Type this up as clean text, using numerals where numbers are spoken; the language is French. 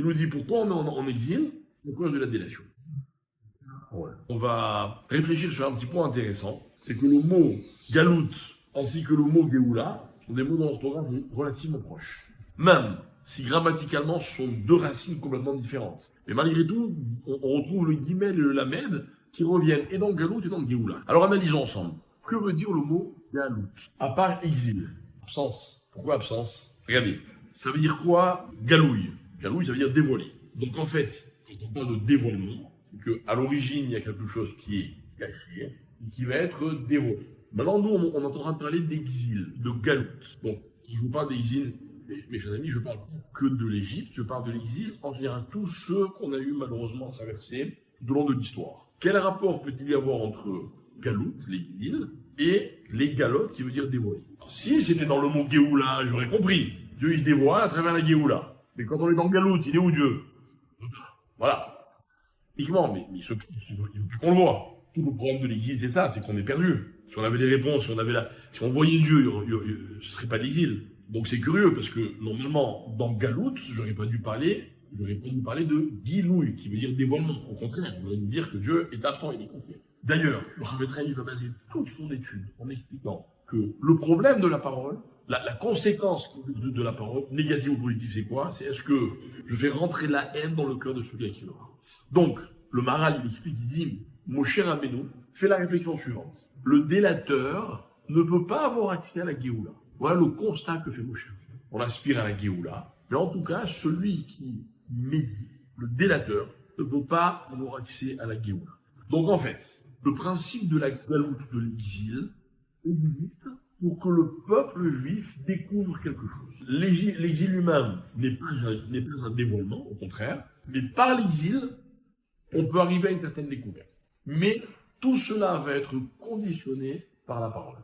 Il nous dit pourquoi on est en exil, à cause de la délation. Voilà. On va réfléchir sur un petit point intéressant, c'est que le mot galout ainsi que le mot Géoula sont des mots d'orthographe relativement proches. Même si grammaticalement ce sont deux racines complètement différentes. Mais malgré tout, on retrouve le guillemets et le lamed qui reviennent et dans galout et dans Géoula. Alors analysons ensemble. Que veut dire le mot galout? À part exil, absence. Pourquoi absence? Regardez, ça veut dire quoi galouille? Galouille, ça veut dire dévoiler. Donc en fait, quand on parle de dévoilement, c'est qu'à l'origine, il y a quelque chose qui est caché et qui va être dévoilé. Maintenant, nous, on est en train de parler d'exil, de galout. Donc, je vous parle d'exil, mes chers amis, je parle que de l'Égypte, je parle de l'exil en général, tous ceux qu'on a eu malheureusement à traverser tout au long de l'histoire. Quel rapport peut-il y avoir entre galout, l'exil, et les galotes, qui veut dire dévoiler? Si c'était dans le mot Géoula, j'aurais compris. Dieu, il se dévoile à travers la Géoula. Mais quand on est dans galout, il est où Dieu? Voilà. Uniquement, mais il veut plus qu'on le voit. Tout le problème de l'exil, c'est ça, c'est qu'on est perdu. Si on avait des réponses, si on voyait Dieu, ce serait pas l'exil. Donc c'est curieux, parce que normalement, dans galout, j'aurais pas dû parler de Gilouï, qui veut dire dévoilement. Au contraire, on va nous dire que Dieu est absent, il est complet. D'ailleurs, le Rav Ephraim va baser toute son étude en expliquant que le problème de la parole, la conséquence de la parole, négative ou positive, c'est quoi? C'est est-ce que je fais rentrer la haine dans le cœur de celui qui l'aura? Donc, le Maharal, il explique, il dit, Moshe Rabbeinu fait la réflexion suivante. Le délateur ne peut pas avoir accès à la Géoula. Voilà le constat que fait Moshe. On aspire à la Géoula, mais en tout cas, celui qui médit, le délateur, ne peut pas avoir accès à la Géoula. Donc en fait, le principe de la galoute de l'exil existe pour que le peuple juif découvre quelque chose. L'exil lui-même n'est pas un dévoilement, au contraire, mais par l'exil, on peut arriver à une certaine découverte. Mais tout cela va être conditionné par la parole.